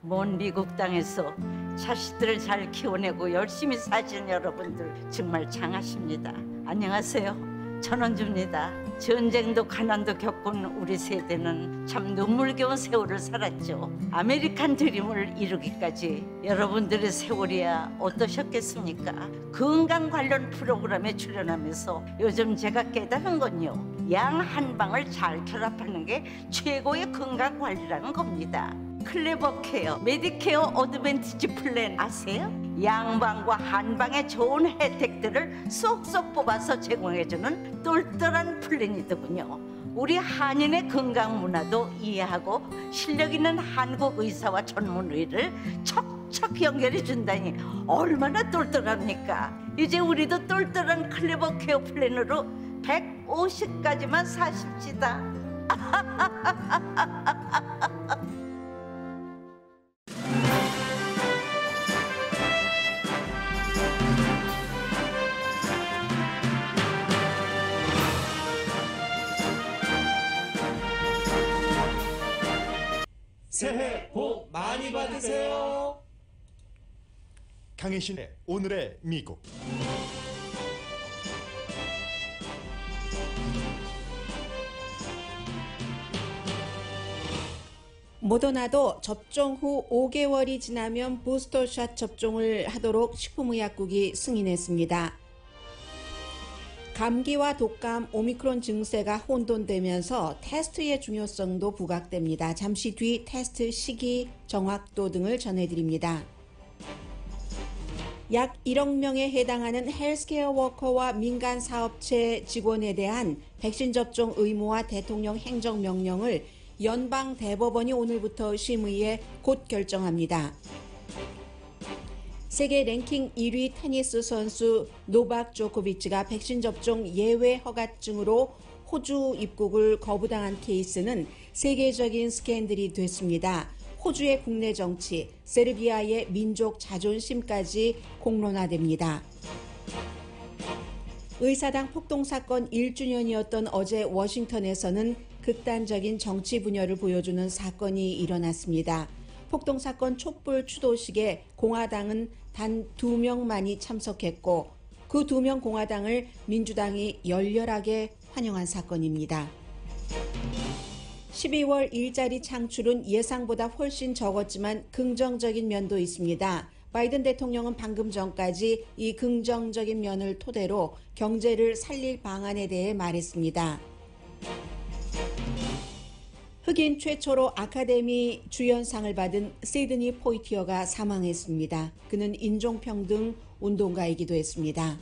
먼 미국 땅에서 자식들을 잘 키워내고 열심히 사시는 여러분들 정말 장하십니다. 안녕하세요. 전원주입니다. 전쟁도 가난도 겪은 우리 세대는 참 눈물겨운 세월을 살았죠. 아메리칸 드림을 이루기까지 여러분들의 세월이야 어떠셨겠습니까? 건강 관련 프로그램에 출연하면서 요즘 제가 깨달은 건요, 양 한방을 잘 결합하는 게 최고의 건강 관리라는 겁니다. 클레버 케어, 메디케어 어드밴티지 플랜 아세요? 양방과 한방의 좋은 혜택들을 쏙쏙 뽑아서 제공해주는 똘똘한 플랜이더군요. 우리 한인의 건강 문화도 이해하고 실력 있는 한국 의사와 전문의를 척척 연결해 준다니 얼마나 똘똘합니까? 이제 우리도 똘똘한 클레버 케어 플랜으로 150까지만 사십시다. 새해 복 많이 받으세요. 강혜신의 오늘의 미국. 모더나도 접종 후 5개월이 지나면 부스터샷 접종을 하도록 식품의약국이 승인했습니다. 감기와 독감, 오미크론 증세가 혼돈되면서 테스트의 중요성도 부각됩니다. 잠시 뒤 테스트 시기, 정확도 등을 전해드립니다. 약 1억 명에 해당하는 헬스케어 워커와 민간 사업체 직원에 대한 백신 접종 의무화 대통령 행정명령을 연방 대법원이 오늘부터 심의해 곧 결정합니다. 세계 랭킹 1위 테니스 선수 노박 조코비치가 백신 접종 예외 허가증으로 호주 입국을 거부당한 케이스는 세계적인 스캔들이 됐습니다. 호주의 국내 정치, 세르비아의 민족 자존심까지 공론화됩니다. 의사당 폭동 사건 1주년이었던 어제 워싱턴에서는 극단적인 정치 분열을 보여주는 사건이 일어났습니다. 폭동 사건 촛불 추도식에 공화당은 단 2명만이 참석했고 그 2명 공화당을 민주당이 열렬하게 환영한 사건입니다. 12월 일자리 창출은 예상보다 훨씬 적었지만 긍정적인 면도 있습니다. 바이든 대통령은 방금 전까지 이 긍정적인 면을 토대로 경제를 살릴 방안에 대해 말했습니다. 흑인 최초로 아카데미 주연상을 받은 시드니 포이티어가 사망했습니다. 그는 인종평등 운동가이기도 했습니다.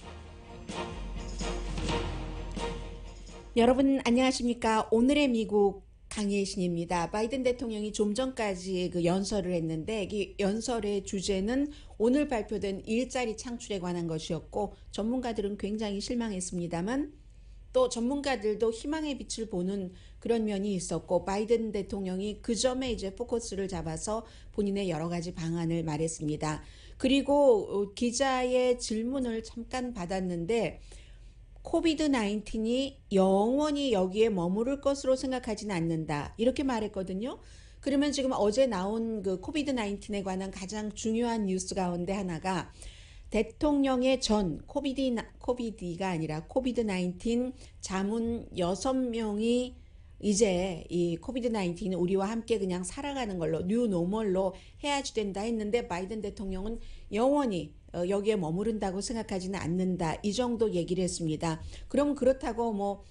여러분 안녕하십니까? 오늘의 미국 강혜신입니다. 바이든 대통령이 좀 전까지 연설을 했는데 이 연설의 주제는 오늘 발표된 일자리 창출에 관한 것이었고 전문가들은 굉장히 실망했습니다만 또 전문가들도 희망의 빛을 보는 그런 면이 있었고 바이든 대통령이 그 점에 이제 포커스를 잡아서 본인의 여러 가지 방안을 말했습니다. 그리고 기자의 질문을 잠깐 받았는데 코비드-19이 영원히 여기에 머무를 것으로 생각하지는 않는다. 이렇게 말했거든요. 그러면 지금 어제 나온 그 코비드-19에 관한 가장 중요한 뉴스 가운데 하나가 대통령의 전 코비드가 아니라 코비드-19 자문 6명이 이제 이 코비드-19은 우리와 함께 그냥 살아가는 걸로 뉴노멀로 해야지 된다 했는데 바이든 대통령은 영원히 여기에 머무른다고 생각하지는 않는다. 이 정도 얘기를 했습니다. 그럼 그렇다고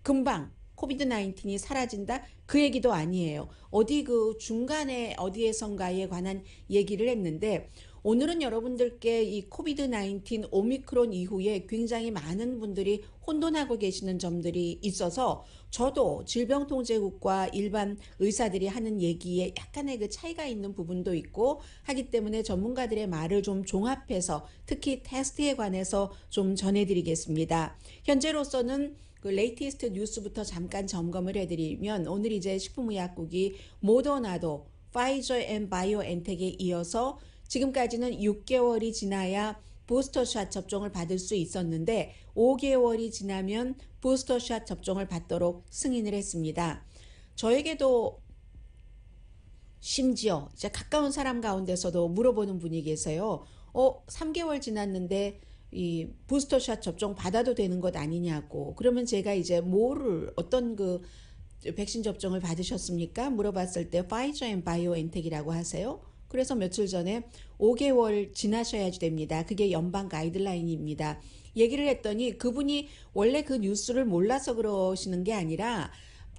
금방 코비드-19이 사라진다? 그 얘기도 아니에요. 어디 그 중간에 어디에선가에 관한 얘기를 했는데 오늘은 여러분들께 이 코비드-19 오미크론 이후에 굉장히 많은 분들이 혼돈하고 계시는 점들이 있어서 저도 질병통제국과 일반 의사들이 하는 얘기에 약간의 그 차이가 있는 부분도 있고 하기 때문에 전문가들의 말을 좀 종합해서 특히 테스트에 관해서 좀 전해드리겠습니다. 현재로서는 그 레이티스트 뉴스부터 잠깐 점검을 해드리면 오늘 이제 식품의약국이 모더나도, 파이저 앤 바이오엔텍에 이어서 지금까지는 6개월이 지나야 부스터샷 접종을 받을 수 있었는데 5개월이 지나면 부스터샷 접종을 받도록 승인을 했습니다. 저에게도 심지어 이제 가까운 사람 가운데서도 물어보는 분이 계세요. 3개월 지났는데 이 부스터샷 접종 받아도 되는 것 아니냐고. 그러면 제가 이제 어떤 그 백신 접종을 받으셨습니까? 물어봤을 때 파이저 앤 바이오엔텍이라고 하세요. 그래서 며칠 전에 5개월 지나셔야지 됩니다. 그게 연방 가이드라인입니다. 얘기를 했더니 그분이 원래 그 뉴스를 몰라서 그러시는 게 아니라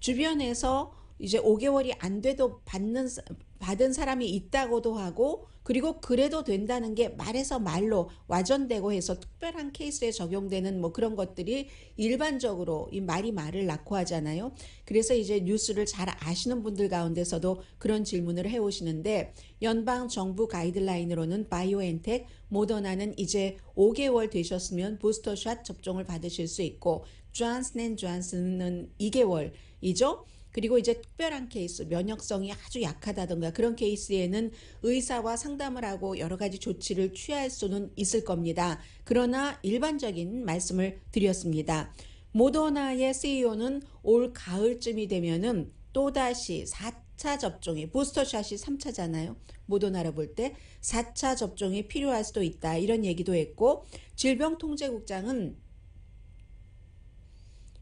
주변에서 이제 5개월이 안 돼도 받은 사람이 있다고도 하고, 그리고 그래도 된다는 게 말에서 말로 와전되고 해서 특별한 케이스에 적용되는 뭐 그런 것들이 일반적으로 이 말을 낳고 하잖아요. 그래서 이제 뉴스를 잘 아시는 분들 가운데서도 그런 질문을 해오시는데, 연방 정부 가이드라인으로는 바이오엔텍, 모더나는 이제 5개월 되셨으면 부스터샷 접종을 받으실 수 있고, 존슨앤존슨은 2개월이죠. 그리고 이제 특별한 케이스, 면역성이 아주 약하다던가 그런 케이스에는 의사와 상담을 하고 여러 가지 조치를 취할 수는 있을 겁니다. 그러나 일반적인 말씀을 드렸습니다. 모더나의 CEO는 올 가을쯤이 되면은 또다시 4차 접종이, 부스터샷이 3차잖아요. 모더나로 볼 때 4차 접종이 필요할 수도 있다, 이런 얘기도 했고, 질병통제국장은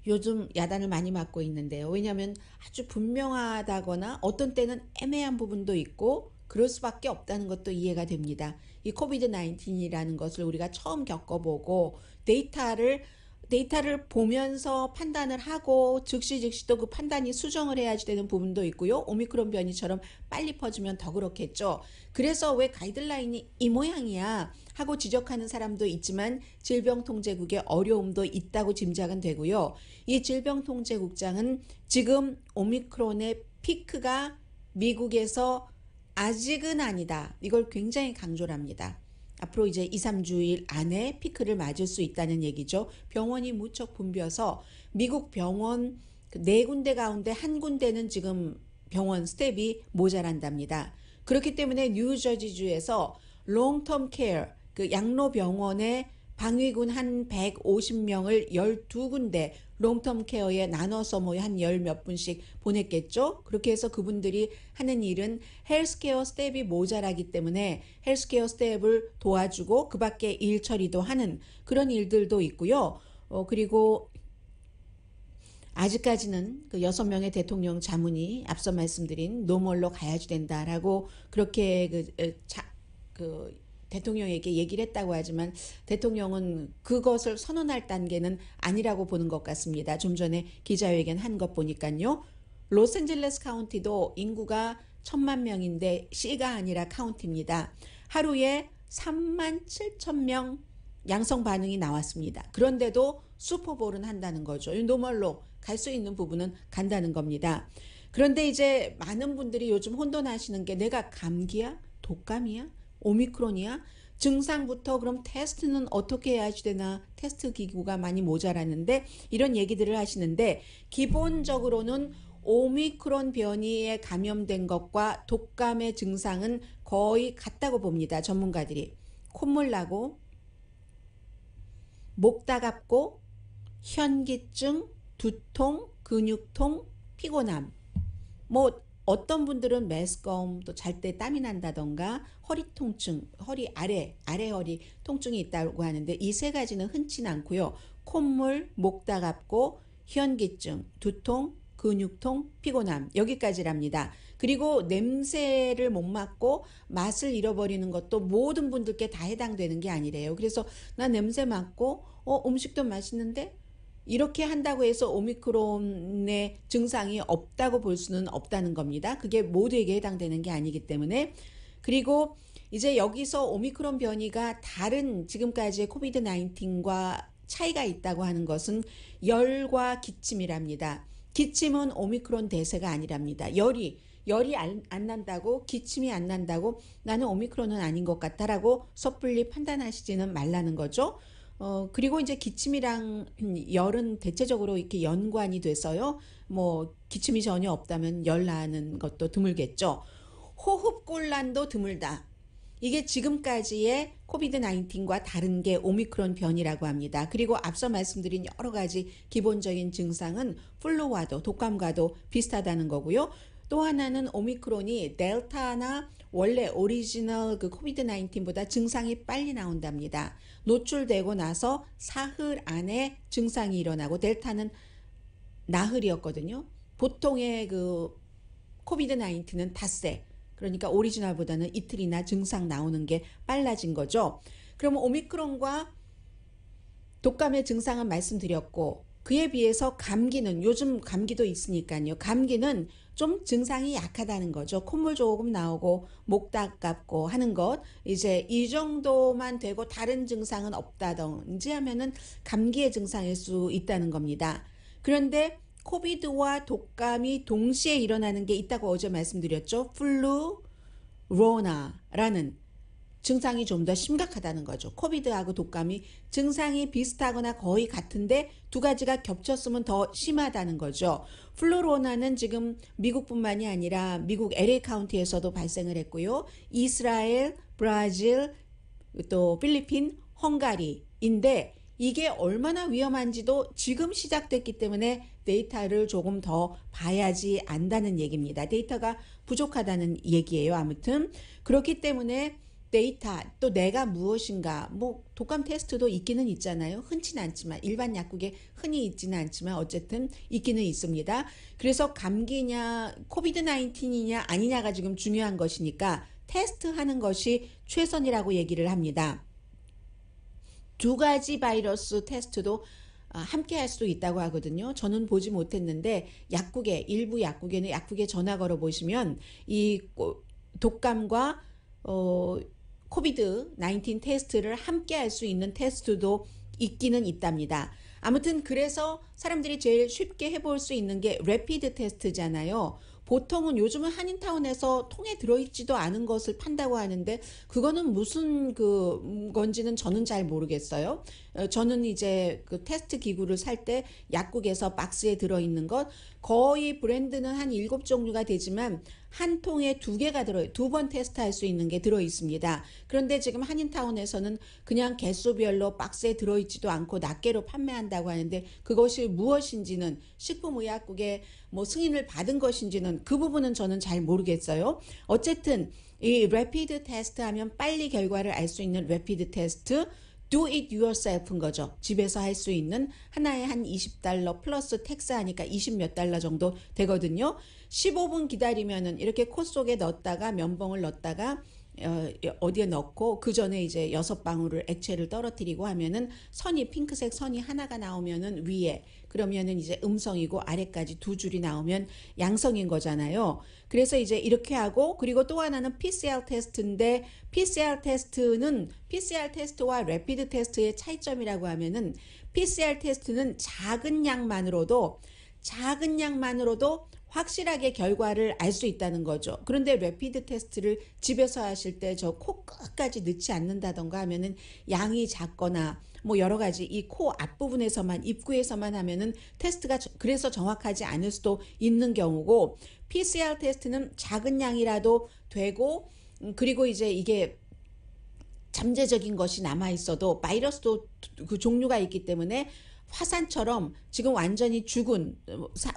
요즘 야단을 많이 맞고 있는데요. 왜냐하면 아주 분명하다거나 어떤 때는 애매한 부분도 있고 그럴 수밖에 없다는 것도 이해가 됩니다. 이 코비드 19이라는 것을 우리가 처음 겪어보고 데이터를 보면서 판단을 하고 즉시 또 그 판단이 수정을 해야지 되는 부분도 있고요. 오미크론 변이처럼 빨리 퍼지면 더 그렇겠죠. 그래서 왜 가이드라인이 이 모양이야 하고 지적하는 사람도 있지만 질병통제국의 어려움도 있다고 짐작은 되고요. 이 질병통제국장은 지금 오미크론의 피크가 미국에서 아직은 아니다, 이걸 굉장히 강조를 합니다. 앞으로 이제 2, 3주일 안에 피크를 맞을 수 있다는 얘기죠. 병원이 무척 붐벼서 미국 병원 4군데 가운데 1군데는 지금 병원 스텝이 모자란답니다. 그렇기 때문에 뉴저지주에서 롱텀 케어, 그 양로병원에 방위군 한 150명을 12군데 롱텀 케어에 나눠서 뭐 한 10몇 분씩 보냈겠죠. 그렇게 해서 그분들이 하는 일은 헬스케어 스텝이 모자라기 때문에 헬스케어 스텝을 도와주고 그 밖에 일 처리도 하는 그런 일들도 있고요. 그리고 아직까지는 그 6명의 대통령 자문이 앞서 말씀드린 노멀로 가야지 된다라고 그렇게 대통령에게 얘기를 했다고 하지만 대통령은 그것을 선언할 단계는 아니라고 보는 것 같습니다. 좀 전에 기자회견 한 것 보니까요. 로스앤젤레스 카운티도 인구가 1,000만 명인데 시가 아니라 카운티입니다. 하루에 3만 7천 명 양성 반응이 나왔습니다. 그런데도 슈퍼볼은 한다는 거죠. 노멀로 갈 수 있는 부분은 간다는 겁니다. 그런데 이제 많은 분들이 요즘 혼돈하시는 게 내가 감기야? 독감이야? 오미크론이야? 증상부터 그럼 테스트는 어떻게 해야지 되나? 테스트 기구가 많이 모자라는데 이런 얘기들을 하시는데, 기본적으로는 오미크론 변이에 감염된 것과 독감의 증상은 거의 같다고 봅니다. 전문가들이. 콧물 나고 목 따갑고 현기증, 두통, 근육통, 피곤함, 뭐 어떤 분들은 메스꺼움, 또 잘 때 땀이 난다던가 허리 통증, 허리 아래 허리 통증이 있다고 하는데 이 세 가지는 흔치 않고요. 콧물, 목 따갑고 현기증, 두통, 근육통, 피곤함, 여기까지랍니다. 그리고 냄새를 못 맡고 맛을 잃어버리는 것도 모든 분들께 다 해당되는 게 아니래요. 그래서 나 냄새 맡고 음식도 맛있는데 이렇게 한다고 해서 오미크론의 증상이 없다고 볼 수는 없다는 겁니다. 그게 모두에게 해당되는 게 아니기 때문에. 그리고 이제 여기서 오미크론 변이가 다른 지금까지의 코비드 19과 차이가 있다고 하는 것은 열과 기침이랍니다. 기침은 오미크론 대세가 아니랍니다. 열이 안 난다고, 기침이 안 난다고 나는 오미크론은 아닌 것 같다라고 섣불리 판단하시지는 말라는 거죠. 그리고 이제 기침이랑 열은 대체적으로 이렇게 연관이 돼서요. 뭐 기침이 전혀 없다면 열 나는 것도 드물겠죠. 호흡곤란도 드물다. 이게 지금까지의 코비드 19과 다른 게 오미크론 변이라고 합니다. 그리고 앞서 말씀드린 여러 가지 기본적인 증상은 플루와도 독감과도 비슷하다는 거고요. 또 하나는 오미크론이 델타나 원래 오리지널 그 코비드 19보다 증상이 빨리 나온답니다. 노출되고 나서 사흘 안에 증상이 일어나고 델타는 나흘이었거든요. 보통의 그 코비드 19은 닷새, 그러니까 오리지널보다는 이틀이나 증상 나오는 게 빨라진 거죠. 그러면 오미크론과 독감의 증상은 말씀드렸고, 그에 비해서 감기는, 요즘 감기도 있으니까요. 감기는 좀 증상이 약하다는 거죠. 콧물 조금 나오고 목 따갑고 하는 것, 이제 이 정도만 되고 다른 증상은 없다든지 하면은 감기의 증상일 수 있다는 겁니다. 그런데 코비드와 독감이 동시에 일어나는 게 있다고 어제 말씀드렸죠. 플루, 로나라는 증상이 좀 더 심각하다는 거죠. 코비드하고 독감이 증상이 비슷하거나 거의 같은데 두 가지가 겹쳤으면 더 심하다는 거죠. 플루로나는 지금 미국뿐만이 아니라 미국 LA 카운티에서도 발생을 했고요. 이스라엘, 브라질, 또 필리핀, 헝가리인데 이게 얼마나 위험한지도 지금 시작됐기 때문에 데이터를 조금 더 봐야지 안다는 얘기입니다. 데이터가 부족하다는 얘기예요. 아무튼 그렇기 때문에 데이터, 또 내가 무엇인가, 뭐 독감 테스트도 있기는 있잖아요. 흔치는 않지만, 일반 약국에 흔히 있지는 않지만 어쨌든 있기는 있습니다. 그래서 감기냐 코비드 19이냐 아니냐가 지금 중요한 것이니까 테스트하는 것이 최선이라고 얘기를 합니다. 두 가지 바이러스 테스트도 함께 할 수도 있다고 하거든요. 저는 보지 못했는데 일부 약국에는 약국에 전화 걸어 보시면 이 독감과 코비드 19 테스트를 함께 할 수 있는 테스트도 있기는 있답니다. 아무튼 그래서 사람들이 제일 쉽게 해볼 수 있는 게 래피드 테스트잖아요. 보통은 요즘은 한인타운에서 통에 들어있지도 않은 것을 판다고 하는데 그거는 무슨 건지는 저는 잘 모르겠어요. 저는 이제 그 테스트 기구를 살 때 약국에서 박스에 들어있는 것 거의 브랜드는 한 7종류가 되지만 한 통에 2개가 들어요. 2번 테스트할 수 있는 게 들어있습니다. 그런데 지금 한인타운에서는 그냥 개수별로 박스에 들어있지도 않고 낱개로 판매한다고 하는데 그것이 무엇인지는 식품의약국에 뭐 승인을 받은 것인지는 그 부분은 저는 잘 모르겠어요. 어쨌든 이 래피드 테스트 하면 빨리 결과를 알 수 있는 래피드 테스트, do it yourself인 거죠. 집에서 할 수 있는 하나에 한 $20 플러스 텍스 하니까 20 몇 달러 정도 되거든요. 15분 기다리면은 이렇게 코 속에 넣었다가 면봉을 넣었다가 어디에 넣고 그 전에 이제 6방울을 액체를 떨어뜨리고 하면은 선이 핑크색 선이 하나가 나오면은 위에 그러면은 이제 음성이고 아래까지 2줄이 나오면 양성인 거잖아요. 그래서 이제 이렇게 하고 그리고 또 하나는 PCR 테스트인데 PCR 테스트와 래피드 테스트의 차이점이라고 하면은 PCR 테스트는 작은 양만으로도 확실하게 결과를 알 수 있다는 거죠. 그런데 래피드 테스트를 집에서 하실 때 저 코 끝까지 넣지 않는다던가 하면은 양이 작거나 뭐 여러 가지 이 코 앞부분에서만 입구에서만 하면은 테스트가 그래서 정확하지 않을 수도 있는 경우고 PCR 테스트는 작은 양이라도 되고 그리고 이제 이게 잠재적인 것이 남아 있어도 바이러스도 그 종류가 있기 때문에 화산처럼 지금 완전히 죽은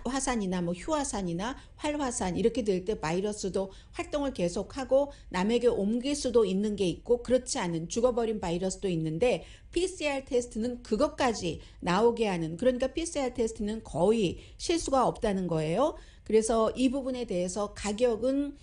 화산이나 뭐 휴화산이나 활화산 이렇게 될 때 바이러스도 활동을 계속하고 남에게 옮길 수도 있는 게 있고 그렇지 않은 죽어버린 바이러스도 있는데 PCR 테스트는 그것까지 나오게 하는 그러니까 PCR 테스트는 거의 실수가 없다는 거예요. 그래서 이 부분에 대해서 가격은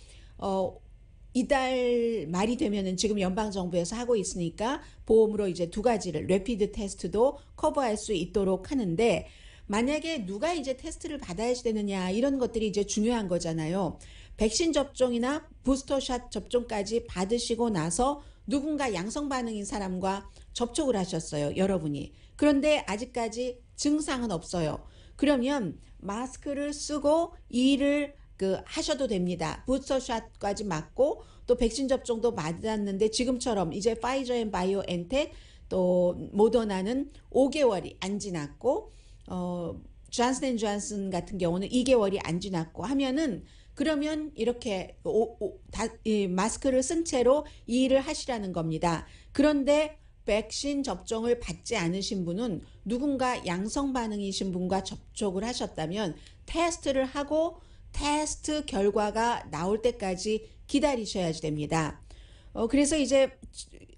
이달 말이 되면은 지금 연방정부에서 하고 있으니까 보험으로 이제 2가지를 래피드 테스트도 커버할 수 있도록 하는데 만약에 누가 이제 테스트를 받아야 되느냐 이런 것들이 이제 중요한 거잖아요. 백신 접종이나 부스터샷 접종까지 받으시고 나서 누군가 양성 반응인 사람과 접촉을 하셨어요. 여러분이. 그런데 아직까지 증상은 없어요. 그러면 마스크를 쓰고 일을 하셔도 됩니다. 부스터샷까지 맞고 또 백신 접종도 맞았는데 지금처럼 이제 파이저 앤 바이오엔텍 또 모더나는 5개월이 안 지났고 존슨 앤 존슨 같은 경우는 2개월이 안 지났고 하면은 그러면 이렇게 마스크를 쓴 채로 이 일을 하시라는 겁니다. 그런데 백신 접종을 받지 않으신 분은 누군가 양성 반응이신 분과 접촉을 하셨다면 테스트를 하고 테스트 결과가 나올 때까지 기다리셔야지 됩니다. 그래서 이제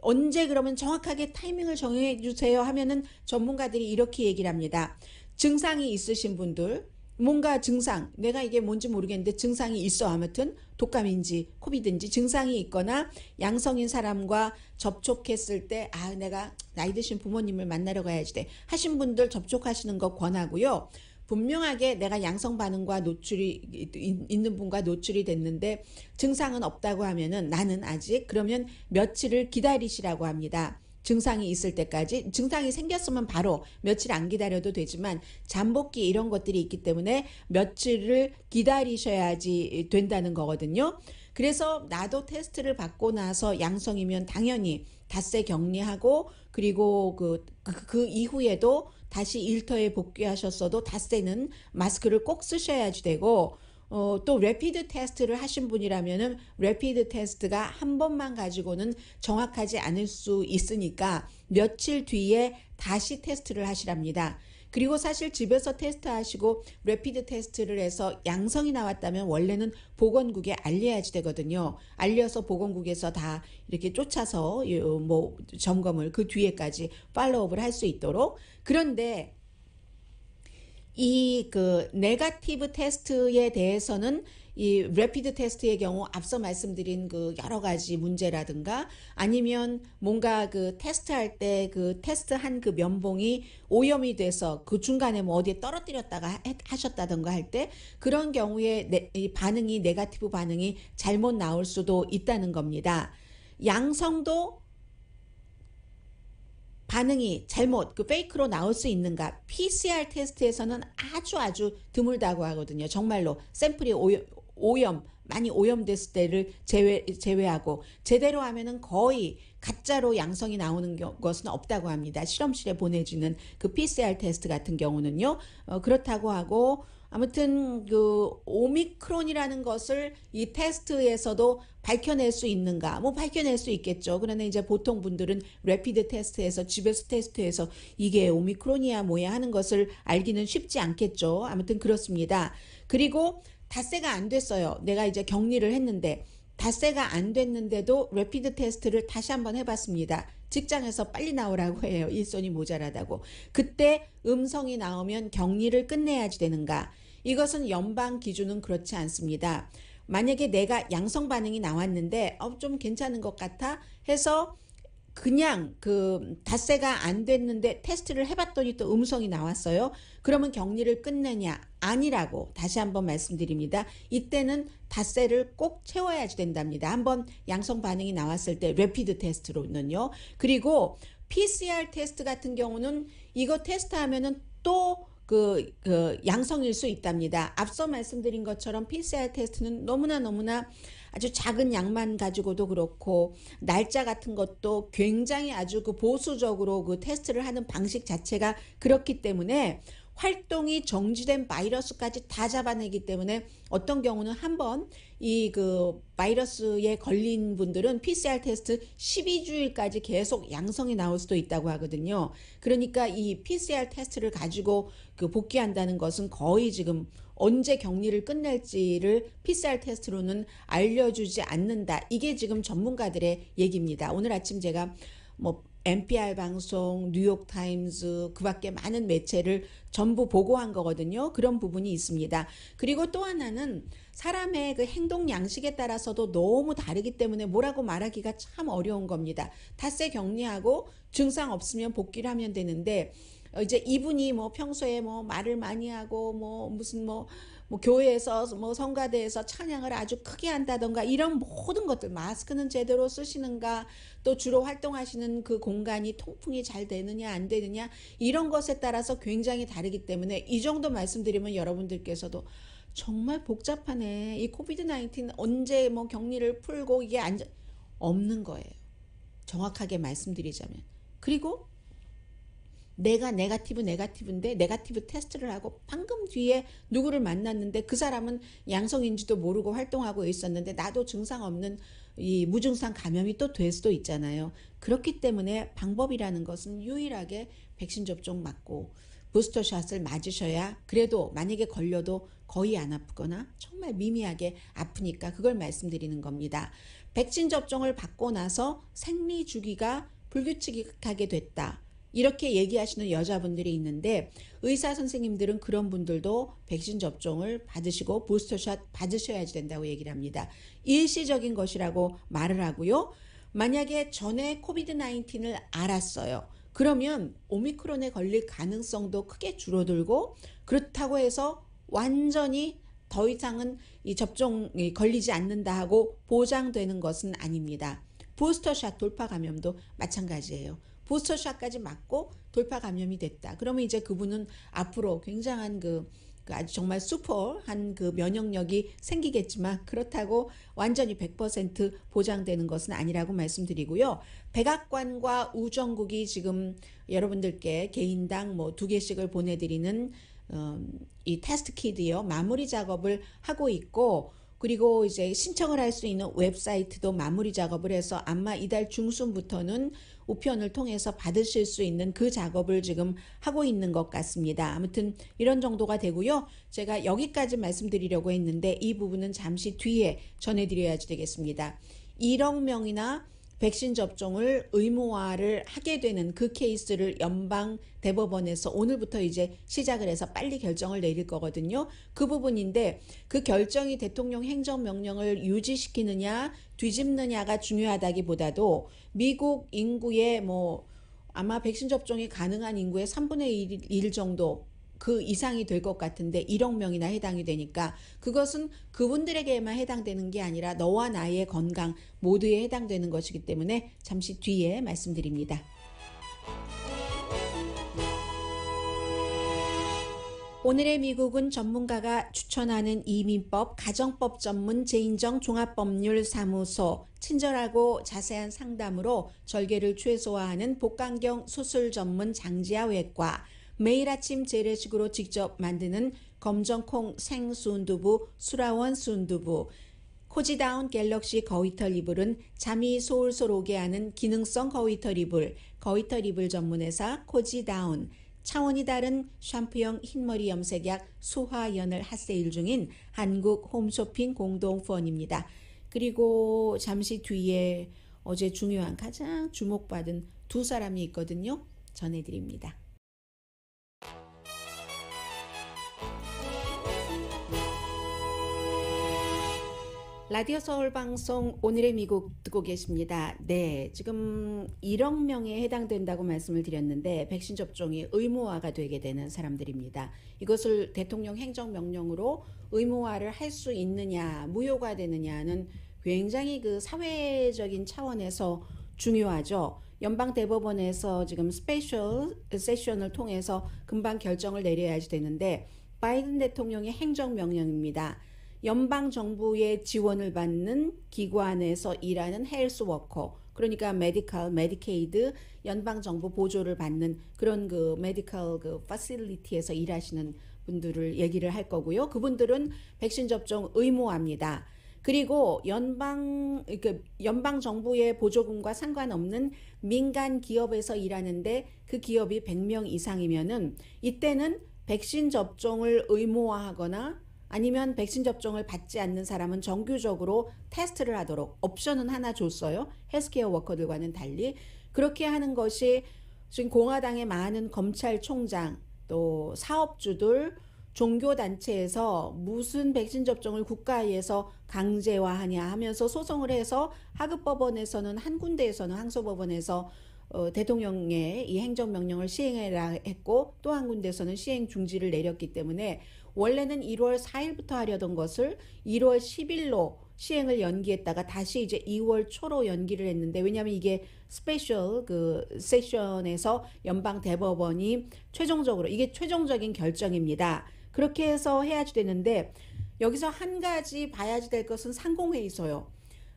언제 그러면 정확하게 타이밍을 정해 주세요 하면은 전문가들이 이렇게 얘기를 합니다. 증상이 있으신 분들, 뭔가 증상, 내가 이게 뭔지 모르겠는데 증상이 있어. 아무튼 독감인지 코비드인지 증상이 있거나 양성인 사람과 접촉했을 때 내가 나이 드신 부모님을 만나러 가야지 돼 하신 분들 접촉하시는 거 권하고요. 분명하게 내가 양성 반응과 노출이 있는 분과 노출이 됐는데 증상은 없다고 하면은 나는 아직 그러면 며칠을 기다리시라고 합니다. 증상이 있을 때까지. 증상이 생겼으면 바로 며칠 안 기다려도 되지만 잠복기 이런 것들이 있기 때문에 며칠을 기다리셔야지 된다는 거거든요. 그래서 나도 테스트를 받고 나서 양성이면 당연히 닷새 격리하고 그리고 그 이후에도 다시 일터에 복귀하셨어도 닷새는 마스크를 꼭 쓰셔야지 되고 또 레피드 테스트를 하신 분이라면은 레피드 테스트가 한 번만 가지고는 정확하지 않을 수 있으니까 며칠 뒤에 다시 테스트를 하시랍니다. 그리고 사실 집에서 테스트하시고 레피드 테스트를 해서 양성이 나왔다면 원래는 보건국에 알려야지 되거든요. 알려서 보건국에서 다 이렇게 쫓아서 뭐 점검을 그 뒤에까지 팔로우업을 할 수 있도록. 그런데 이 네거티브 테스트에 대해서는 이 레피드 테스트의 경우 앞서 말씀드린 여러 가지 문제라든가 아니면 뭔가 테스트할 때 테스트한 면봉이 오염이 돼서 그 중간에 뭐 어디에 떨어뜨렸다가 하셨다든가 할 때 그런 경우에 이 반응이 네거티브 반응이 잘못 나올 수도 있다는 겁니다. 양성도 반응이 잘못 페이크로 나올 수 있는가? PCR 테스트에서는 아주 드물다고 하거든요. 정말로 샘플이 많이 오염됐을 때를 제외하고 제대로 하면은 거의 가짜로 양성이 나오는 것은 없다고 합니다. 실험실에 보내주는 PCR 테스트 같은 경우는요. 그렇다고 하고 아무튼 오미크론이라는 것을 이 테스트에서도 밝혀낼 수 있는가? 뭐 밝혀낼 수 있겠죠. 그러나 이제 보통 분들은 레피드 테스트에서 집에서 테스트해서 이게 오미크론이야 뭐야 하는 것을 알기는 쉽지 않겠죠. 아무튼 그렇습니다. 그리고 닷새가 안 됐어요. 내가 이제 격리를 했는데 닷새가 안 됐는데도 레피드 테스트를 다시 한번 해봤습니다. 직장에서 빨리 나오라고 해요. 일손이 모자라다고. 그때 음성이 나오면 격리를 끝내야지 되는가? 이것은 연방 기준은 그렇지 않습니다. 만약에 내가 양성 반응이 나왔는데 좀 괜찮은 것 같아 해서 그냥 닷새가 안 됐는데 테스트를 해봤더니 또 음성이 나왔어요. 그러면 격리를 끝내냐? 아니라고 다시 한번 말씀드립니다. 이때는 닷새를 꼭 채워야지 된답니다. 한번 양성 반응이 나왔을 때 레피드 테스트로는요. 그리고 PCR 테스트 같은 경우는 이거 테스트하면은 또 양성일 수 있답니다. 앞서 말씀드린 것처럼 PCR 테스트는 너무나 아주 작은 양만 가지고도 그렇고 날짜 같은 것도 굉장히 아주 보수적으로 테스트를 하는 방식 자체가 그렇기 때문에 활동이 정지된 바이러스까지 다 잡아내기 때문에 어떤 경우는 한번 이 바이러스에 걸린 분들은 PCR 테스트 12주일까지 계속 양성이 나올 수도 있다고 하거든요. 그러니까 이 PCR 테스트를 가지고 복귀한다는 것은 거의 지금 언제 격리를 끝낼지를 PCR 테스트로는 알려주지 않는다. 이게 지금 전문가들의 얘기입니다. 오늘 아침 제가 뭐 NPR 방송, 뉴욕타임즈 그 밖에 많은 매체를 전부 보고한 거거든요. 그런 부분이 있습니다. 그리고 또 하나는 사람의 행동 양식에 따라서도 너무 다르기 때문에 뭐라고 말하기가 참 어려운 겁니다. 닷새 격리하고 증상 없으면 복귀를 하면 되는데 이제 이분이 뭐 평소에 뭐 말을 많이 하고 뭐 무슨 뭐 교회에서 뭐 성가대에서 찬양을 아주 크게 한다던가 이런 모든 것들 마스크는 제대로 쓰시는가 또 주로 활동하시는 그 공간이 통풍이 잘 되느냐 안 되느냐 이런 것에 따라서 굉장히 다르기 때문에 이 정도 말씀드리면 여러분들께서도 정말 복잡하네. 이 코비드-19 언제 뭐 격리를 풀고 이게 없는 거예요. 정확하게 말씀드리자면. 그리고 내가 네거티브인데 네거티브 테스트를 하고 방금 뒤에 누구를 만났는데 그 사람은 양성인지도 모르고 활동하고 있었는데 나도 증상 없는 이 무증상 감염이 또 될 수도 있잖아요. 그렇기 때문에 방법이라는 것은 유일하게 백신 접종 맞고 부스터샷을 맞으셔야 그래도 만약에 걸려도 거의 안 아프거나 정말 미미하게 아프니까 그걸 말씀드리는 겁니다. 백신 접종을 받고 나서 생리 주기가 불규칙하게 됐다. 이렇게 얘기하시는 여자분들이 있는데 의사 선생님들은 그런 분들도 백신 접종을 받으시고 부스터샷 받으셔야지 된다고 얘기를 합니다. 일시적인 것이라고 말을 하고요. 만약에 전에 코비드-19을 알았어요. 그러면 오미크론에 걸릴 가능성도 크게 줄어들고 그렇다고 해서 완전히 더 이상은 이 접종이 걸리지 않는다 하고 보장되는 것은 아닙니다. 부스터샷 돌파 감염도 마찬가지예요. 부스터샷까지 맞고 돌파 감염이 됐다. 그러면 이제 그분은 앞으로 굉장한 그 아주 정말 슈퍼한 그 면역력이 생기겠지만 그렇다고 완전히 100% 보장되는 것은 아니라고 말씀드리고요. 백악관과 우정국이 지금 여러분들께 개인당 뭐 2개씩을 보내드리는 이 테스트 키트요. 마무리 작업을 하고 있고 그리고 이제 신청을 할 수 있는 웹사이트도 마무리 작업을 해서 아마 이달 중순부터는 우편을 통해서 받으실 수 있는 그 작업을 지금 하고 있는 것 같습니다. 아무튼 이런 정도가 되고요. 제가 여기까지 말씀드리려고 했는데 이 부분은 잠시 뒤에 전해드려야지 되겠습니다. 1억 명이나 백신 접종을 의무화를 하게 되는 그 케이스를 연방 대법원에서 오늘부터 이제 시작을 해서 빨리 결정을 내릴 거거든요. 그 부분인데 그 결정이 대통령 행정명령을 유지시키느냐 뒤집느냐가 중요하다기보다도 미국 인구의 뭐 아마 백신 접종이 가능한 인구의 3분의 1 정도 그 이상이 될 것 같은데 1억 명이나 해당이 되니까 그것은 그분들에게만 해당되는 게 아니라 너와 나의 건강 모두에 해당되는 것이기 때문에 잠시 뒤에 말씀드립니다. 오늘의 미국은 전문가가 추천하는 이민법, 가정법 전문 재인정 종합법률사무소, 친절하고 자세한 상담으로 절개를 최소화하는 복강경 수술 전문 장지아 외과, 매일 아침 재래식으로 직접 만드는 검정콩 생순두부 수라원 순두부, 코지다운 갤럭시 거위털 이불은 잠이 솔솔 오게 하는 기능성 거위털 이불, 거위털 이불 전문회사 코지다운, 차원이 다른 샴푸형 흰머리 염색약 수화연을 핫세일 중인 한국 홈쇼핑 공동후원입니다. 그리고 잠시 뒤에 어제 중요한 가장 주목받은 두 사람이 있거든요. 전해드립니다. 라디오 서울 방송 오늘의 미국 듣고 계십니다. 네, 지금 1억 명에 해당된다고 말씀을 드렸는데 백신 접종이 의무화가 되게 되는 사람들입니다. 이것을 대통령 행정명령으로 의무화를 할 수 있느냐, 무효가 되느냐는 굉장히 그 사회적인 차원에서 중요하죠. 연방 대법원에서 지금 스페셜 세션을 통해서 금방 결정을 내려야지 되는데 바이든 대통령의 행정명령입니다. 연방 정부의 지원을 받는 기관에서 일하는 헬스워커, 그러니까 메디컬, 메디케이드, 연방 정부 보조를 받는 그런 그 메디컬 그 파실리티에서 일하시는 분들을 얘기를 할 거고요. 그분들은 백신 접종 의무화입니다. 그리고 연방 정부의 보조금과 상관없는 민간 기업에서 일하는데 그 기업이 100명 이상이면은 이때는 백신 접종을 의무화하거나 아니면 백신 접종을 받지 않는 사람은 정규적으로 테스트를 하도록 옵션은 하나 줬어요. 헬스케어 워커들과는 달리. 그렇게 하는 것이 지금 공화당의 많은 검찰총장 또 사업주들 종교단체에서 무슨 백신 접종을 국가에서 강제화하냐 하면서 소송을 해서 하급법원에서는 한 군데에서는 항소법원에서 대통령의 이 행정명령을 시행해라 했고 또 한 군데에서는 시행 중지를 내렸기 때문에 원래는 1월 4일부터 하려던 것을 1월 10일로 시행을 연기했다가 다시 이제 2월 초로 연기를 했는데 왜냐하면 이게 스페셜 그 세션에서 연방 대법원이 최종적으로 이게 최종적인 결정입니다. 그렇게 해서 해야지 되는데 여기서 한 가지 봐야지 될 것은 상공회의소요.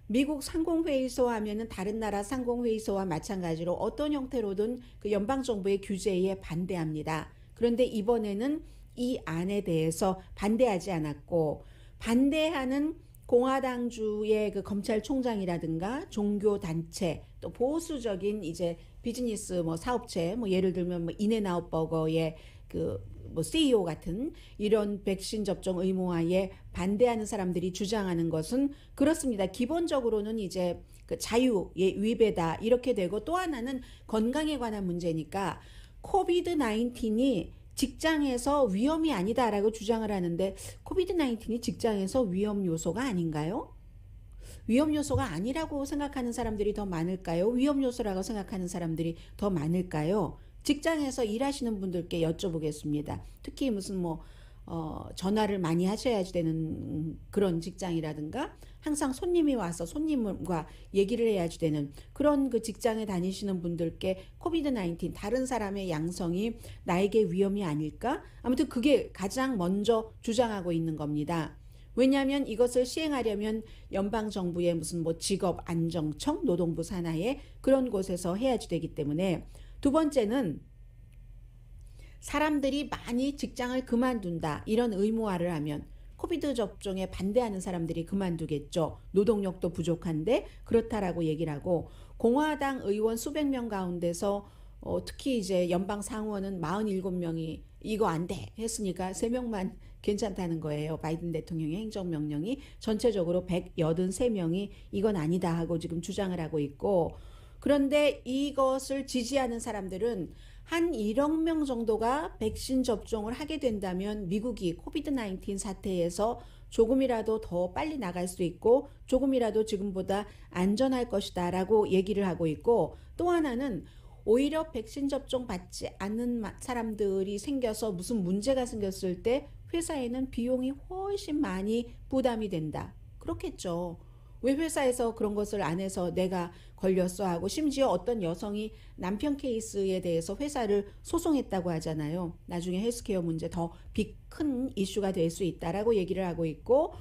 미국 상공회의소 하면은 다른 나라 상공회의소와 마찬가지로 어떤 형태로든 그 연방정부의 규제에 반대합니다. 그런데 이번에는 이 안에 대해서 반대하지 않았고 반대하는 공화당주의 그 검찰총장이라든가 종교단체 또 보수적인 이제 비즈니스 뭐 사업체 뭐 예를 들면 뭐 인앤아웃 버거의 그 뭐 CEO 같은 이런 백신 접종 의무화에 반대하는 사람들이 주장하는 것은 그렇습니다. 기본적으로는 이제 그 자유의 위배다 이렇게 되고, 또 하나는 건강에 관한 문제니까 코비드 19이 직장에서 위험이 아니다라고 주장을 하는데, 코비드 19이 직장에서 위험 요소가 아닌가요? 위험 요소가 아니라고 생각하는 사람들이 더 많을까요? 위험 요소라고 생각하는 사람들이 더 많을까요? 직장에서 일하시는 분들께 여쭤보겠습니다. 특히 무슨 전화를 많이 하셔야지 되는 그런 직장이라든가, 항상 손님이 와서 손님과 얘기를 해야지 되는 그런 그 직장에 다니시는 분들께 코비드 19, 다른 사람의 양성이 나에게 위험이 아닐까? 아무튼 그게 가장 먼저 주장하고 있는 겁니다. 왜냐하면 이것을 시행하려면 연방정부의 무슨 직업안정청, 노동부 산하의 그런 곳에서 해야지 되기 때문에, 두 번째는 사람들이 많이 직장을 그만둔다 이런 의무화를 하면 코비드 접종에 반대하는 사람들이 그만두겠죠. 노동력도 부족한데 그렇다라고 얘기를 하고, 공화당 의원 수백 명 가운데서 특히 이제 연방 상원은 47명이 이거 안 돼 했으니까 3명만 괜찮다는 거예요. 바이든 대통령의 행정명령이. 전체적으로 183명이 이건 아니다 하고 지금 주장을 하고 있고, 그런데 이것을 지지하는 사람들은 한 1억 명 정도가 백신 접종을 하게 된다면 미국이 코비드 19 사태에서 조금이라도 더 빨리 나갈 수 있고 조금이라도 지금보다 안전할 것이다 라고 얘기를 하고 있고, 또 하나는 오히려 백신 접종 받지 않는 사람들이 생겨서 무슨 문제가 생겼을 때 회사에는 비용이 훨씬 많이 부담이 된다. 그렇겠죠. 왜 회사에서 그런 것을 안 해서 내가 걸렸어 하고, 심지어 어떤 여성이 남편 케이스에 대해서 회사를 소송했다고 하잖아요. 나중에 헬스케어 문제 더 큰 이슈가 될 수 있다라고 얘기를 하고 있고,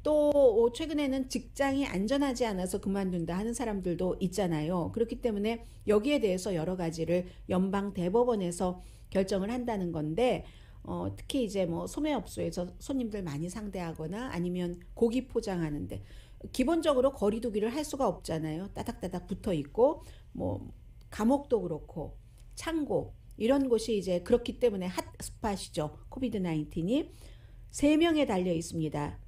또 최근에는 직장이 안전하지 않아서 그만둔다 하는 사람들도 있잖아요. 그렇기 때문에 여기에 대해서 여러 가지를 연방 대법원에서 결정을 한다는 건데, 특히 이제 소매업소에서 손님들 많이 상대하거나 아니면 고기 포장하는데 기본적으로 거리두기를 할 수가 없잖아요. 따닥따닥 붙어 있고, 감옥도 그렇고 창고 이런 곳이 이제 그렇기 때문에 핫스팟이죠. 코비드 19이 3명에 달려 있습니다.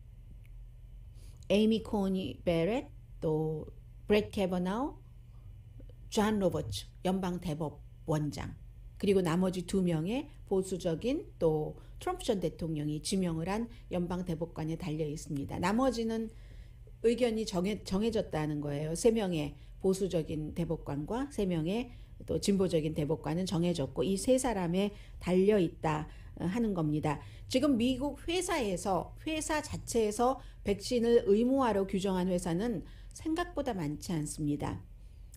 에이미 코니 베렛, 또 브렛 캐버나우, 존 로버츠 연방 대법원장, 그리고 나머지 2명의 보수적인 또 트럼프 전 대통령이 지명을 한 연방 대법관에 달려 있습니다. 나머지는 의견이 정해졌다는 거예요. 3명의 보수적인 대법관과 3명의 또 진보적인 대법관은 정해졌고, 이 3사람에 달려 있다 하는 겁니다. 지금 미국 회사 자체에서 백신을 의무화로 규정한 회사는 생각보다 많지 않습니다.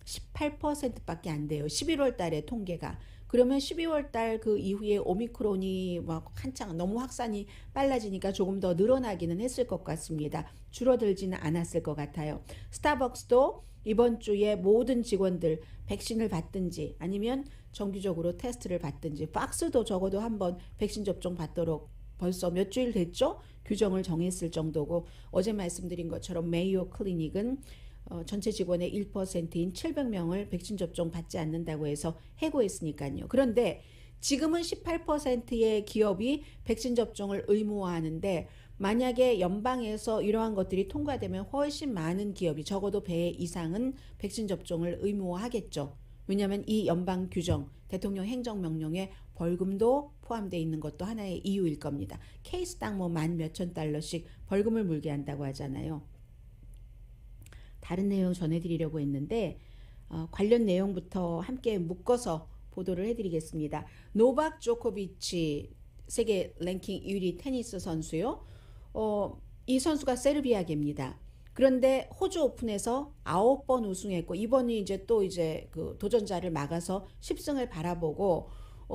18%밖에 안 돼요. 11월 달에 통계가. 그러면 12월 달 그 이후에 오미크론이 한창 너무 확산이 빨라지니까 조금 더 늘어나기는 했을 것 같습니다. 줄어들지는 않았을 것 같아요. 스타벅스도 이번 주에 모든 직원들 백신을 받든지 아니면 정기적으로 테스트를 받든지, 박스도 적어도 한번 백신 접종 받도록 벌써 몇 주일 됐죠? 규정을 정했을 정도고, 어제 말씀드린 것처럼 메이오 클리닉은 전체 직원의 1%인 700명을 백신 접종 받지 않는다고 해서 해고했으니까요. 그런데 지금은 18%의 기업이 백신 접종을 의무화하는데, 만약에 연방에서 이러한 것들이 통과되면 훨씬 많은 기업이, 적어도 배 이상은 백신 접종을 의무화하겠죠. 왜냐하면 이 연방 규정, 대통령 행정명령에 벌금도 포함되어 있는 것도 하나의 이유일 겁니다. 케이스당 만 몇천 달러씩 벌금을 물게 한다고 하잖아요. 다른 내용 전해드리려고 했는데 관련 내용부터 함께 묶어서 보도를 해드리겠습니다. 노박 조코비치 세계 랭킹 1위 테니스 선수요. 이 선수가 세르비아계입니다. 그런데 호주 오픈에서 9번 우승했고, 이번이 이제 그 도전자를 막아서 10승을 바라보고,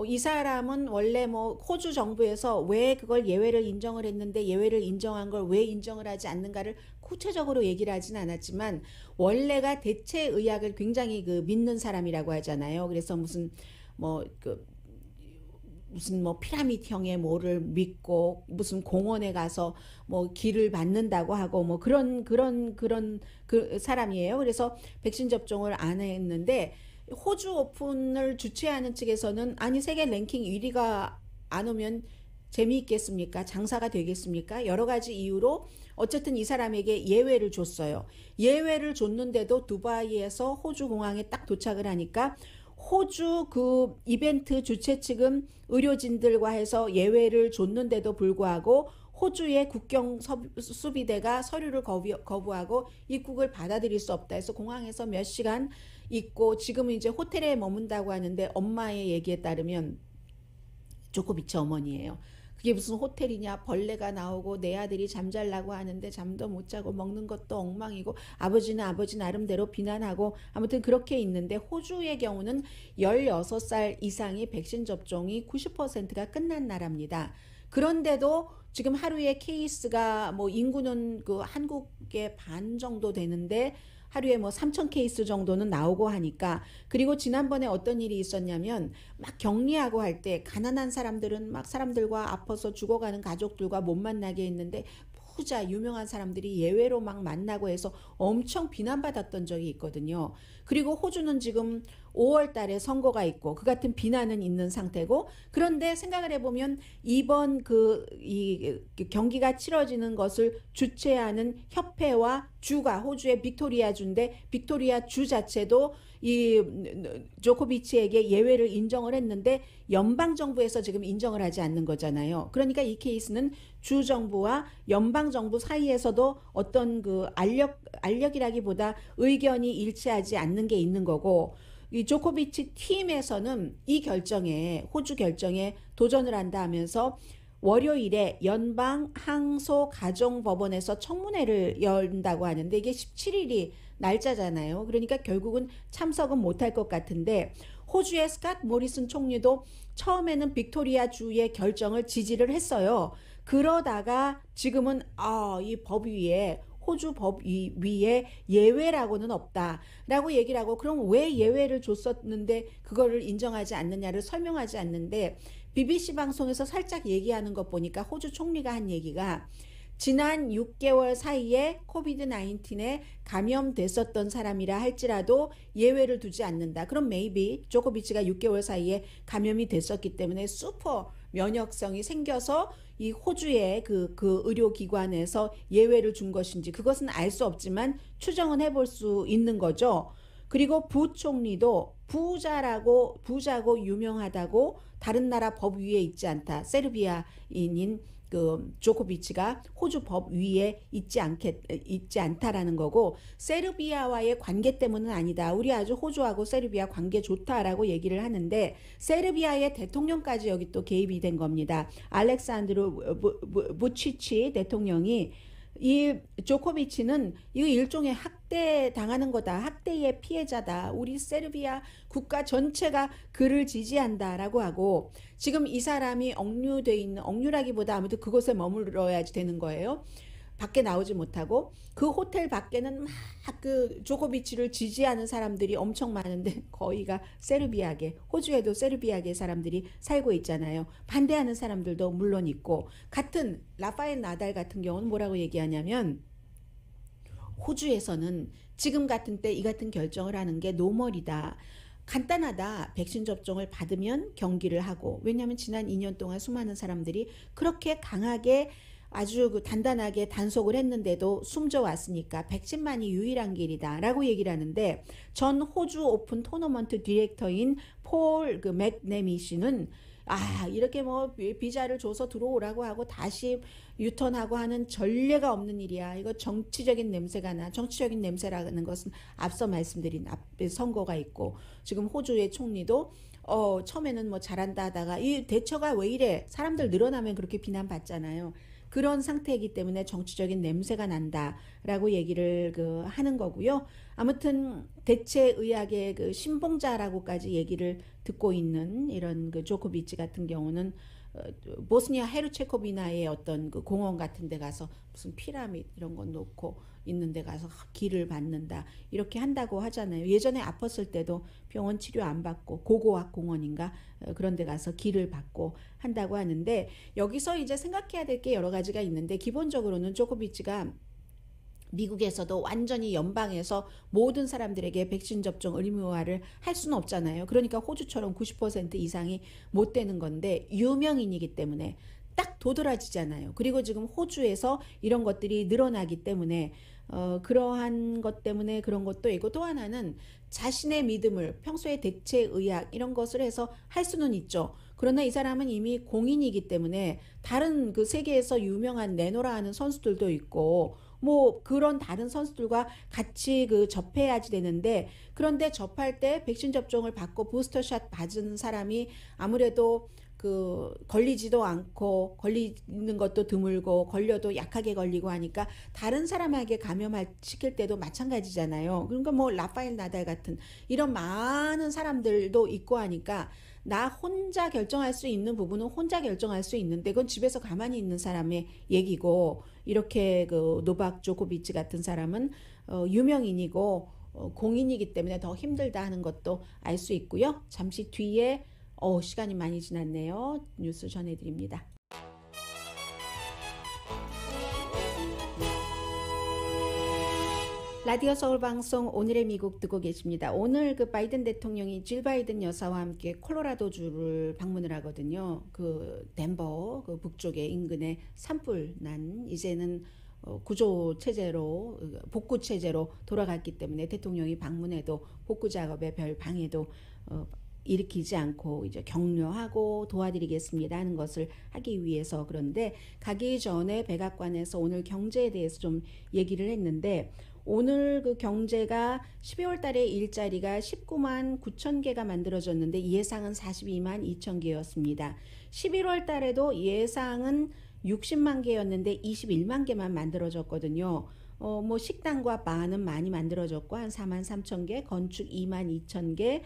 이 사람은 원래 호주 정부에서 왜 그걸 예외를 인정을 했는데 예외를 인정한 걸 왜 인정을 하지 않는가를 구체적으로 얘기를 하진 않았지만, 원래가 대체 의학을 굉장히 믿는 사람이라고 하잖아요. 그래서 무슨 피라미드형의 뭐를 믿고 무슨 공원에 가서 길을 받는다고 하고 그런 그 사람이에요. 그래서 백신 접종을 안 했는데, 호주 오픈을 주최하는 측에서는 아니 세계 랭킹 1위가 안 오면 재미있겠습니까? 장사가 되겠습니까? 여러 가지 이유로 어쨌든 이 사람에게 예외를 줬어요. 예외를 줬는데도 두바이에서 호주 공항에 딱 도착을 하니까 호주 그 이벤트 주최 측은 의료진들과 해서 예외를 줬는데도 불구하고 호주의 국경 수비대가 서류를 거부하고 입국을 받아들일 수 없다 해서 공항에서 몇 시간 있고 지금은 이제 호텔에 머문다고 하는데 엄마의 얘기에 따르면 조코비치 어머니예요. 그게 무슨 호텔이냐, 벌레가 나오고 내 아들이 잠잘라고 하는데 잠도 못 자고 먹는 것도 엉망이고 아버지는 아버지 나름대로 비난하고 아무튼 그렇게 있는데 호주의 경우는 16살 이상이 백신 접종이 90%가 끝난 나라입니다. 그런데도 지금 하루에 케이스가 뭐 인구는 그 한국의 반 정도 되는데 하루에 뭐 3,000 케이스 정도는 나오고 하니까 그리고 지난번에 어떤 일이 있었냐면 막 격리하고 할 때 가난한 사람들은 막 사람들과 아파서 죽어가는 가족들과 못 만나게 했는데 부자 유명한 사람들이 예외로 막 만나고 해서 엄청 비난받았던 적이 있거든요. 그리고 호주는 지금 5월 달에 선거가 있고 그 같은 비난은 있는 상태고 그런데 생각을 해보면 이번 이 경기가 치러지는 것을 주최하는 협회와 주가 호주의 빅토리아 주인데 빅토리아 주 자체도 이 조코비치에게 예외를 인정을 했는데 연방정부에서 지금 인정을 하지 않는 거잖아요. 그러니까 이 케이스는 주정부와 연방정부 사이에서도 어떤 그 알력이라기보다 의견이 일치하지 않는 게 있는 거고 이 조코비치 팀에서는 이 결정에 호주 결정에 도전을 한다 하면서 월요일에 연방 항소 가정법원에서 청문회를 열다고 하는데 이게 17일이 날짜잖아요. 그러니까 결국은 참석은 못할 것 같은데 호주의 스캇 모리슨 총리도 처음에는 빅토리아 주의 결정을 지지를 했어요. 그러다가 지금은 이 법 위에 호주 법 위에 예외라고는 없다라고 얘기를 하고 그럼 왜 예외를 줬었는데 그거를 인정하지 않느냐를 설명하지 않는데 BBC 방송에서 살짝 얘기하는 것 보니까 호주 총리가 한 얘기가 지난 6개월 사이에 코비드 19에 감염됐었던 사람이라 할지라도 예외를 두지 않는다. 그럼 maybe 조코비치가 6개월 사이에 감염이 됐었기 때문에 슈퍼 면역성이 생겨서 이 호주의 그 의료기관에서 예외를 준 것인지 그것은 알 수 없지만 추정은 해볼 수 있는 거죠. 그리고 부총리도 부자고 유명하다고 다른 나라 법 위에 있지 않다. 세르비아인인 그 조코비치가 호주 법 위에 있지 않다라는 거고 세르비아와의 관계 때문은 아니다. 우리 아주 호주하고 세르비아 관계 좋다라고 얘기를 하는데 세르비아의 대통령까지 여기 또 개입이 된 겁니다. 알렉산드루 부치치 대통령이 이 조코비치는 이거 일종의 학대 당하는 거다. 학대의 피해자다. 우리 세르비아 국가 전체가 그를 지지한다라고 하고 지금 이 사람이 억류돼 있는 억류라기보다 아무튼 그곳에 머물러야지 되는 거예요. 밖에 나오지 못하고 그 호텔 밖에는 막 그 조코비치를 지지하는 사람들이 엄청 많은데 거의가 세르비아계 호주에도 세르비아계 사람들이 살고 있잖아요. 반대하는 사람들도 물론 있고 같은 라파엘 나달 같은 경우는 뭐라고 얘기하냐면 호주에서는 지금 같은 때 이 같은 결정을 하는 게 노멀이다. 간단하다. 백신 접종을 받으면 경기를 하고 왜냐하면 지난 2년 동안 수많은 사람들이 그렇게 강하게 아주 단단하게 단속을 했는데도 숨져 왔으니까 백신만이 유일한 길이다 라고 얘기를 하는데 전 호주 오픈 토너먼트 디렉터인 폴 맥네미 씨는 이렇게 뭐 비자를 줘서 들어오라고 하고 다시 유턴하고 하는 전례가 없는 일이야. 이거 정치적인 냄새가 나. 정치적인 냄새라는 것은 앞서 말씀드린 선거가 있고 지금 호주의 총리도 처음에는 뭐 잘한다 하다가 이 대처가 왜 이래? 사람들 늘어나면 그렇게 비난받잖아요. 그런 상태이기 때문에 정치적인 냄새가 난다라고 얘기를 하는 거고요. 아무튼 대체의학의 신봉자라고까지 얘기를 듣고 있는 이런 조코비치 같은 경우는 보스니아 헤르체코비나의 어떤 공원 같은 데 가서 무슨 피라미드 이런 거 놓고 있는 데 가서 기를 받는다 이렇게 한다고 하잖아요. 예전에 아팠을 때도 병원 치료 안 받고 고고학 공원인가 그런 데 가서 기를 받고 한다고 하는데 여기서 이제 생각해야 될 게 여러 가지가 있는데 기본적으로는 조코비치가 미국에서도 완전히 연방에서 모든 사람들에게 백신 접종 의무화를 할 수는 없잖아요. 그러니까 호주처럼 90% 이상이 못 되는 건데 유명인이기 때문에 딱 도드라지잖아요. 그리고 지금 호주에서 이런 것들이 늘어나기 때문에 그러한 것 때문에 그런 것도 있고, 또 하나는 자신의 믿음을 평소에 대체의학 이런 것을 해서 할 수는 있죠. 그러나 이 사람은 이미 공인이기 때문에 다른 그 세계에서 유명한 내노라 하는 선수들도 있고 뭐 그런 다른 선수들과 같이 그 접해야지 되는데, 그런데 접할 때 백신 접종을 받고 부스터샷 맞은 사람이 아무래도 그 걸리지도 않고 걸리는 것도 드물고 걸려도 약하게 걸리고 하니까 다른 사람에게 감염시킬 때도 마찬가지잖아요. 그러니까 뭐 라파엘 나달 같은 이런 많은 사람들도 있고 하니까 나 혼자 결정할 수 있는 부분은 혼자 결정할 수 있는데 그건 집에서 가만히 있는 사람의 얘기고, 이렇게 그 노박 조코비치 같은 사람은 유명인이고 공인이기 때문에 더 힘들다 하는 것도 알 수 있고요. 잠시 뒤에 시간이 많이 지났네요. 뉴스 전해드립니다. 라디오 서울 방송 오늘의 미국 듣고 계십니다. 오늘 그 바이든 대통령이 질 바이든 여사와 함께 콜로라도주를 방문을 하거든요. 그 덴버 그 북쪽에 인근에 산불 난 이제는 구조 체제로 복구 체제로 돌아갔기 때문에 대통령이 방문해도 복구 작업에 별 방해도 일으키지 않고 이제 격려하고 도와드리겠습니다 하는 것을 하기 위해서. 그런데 가기 전에 백악관에서 오늘 경제에 대해서 좀 얘기를 했는데, 오늘 그 경제가 12월 달에 일자리가 19만 9천 개가 만들어졌는데 예상은 42만 2천 개였습니다. 11월 달에도 예상은 60만 개였는데 21만 개만 만들어졌거든요. 뭐 식당과 바는 많이 만들어졌고 한 4만 3천 개, 건축 2만 2천 개.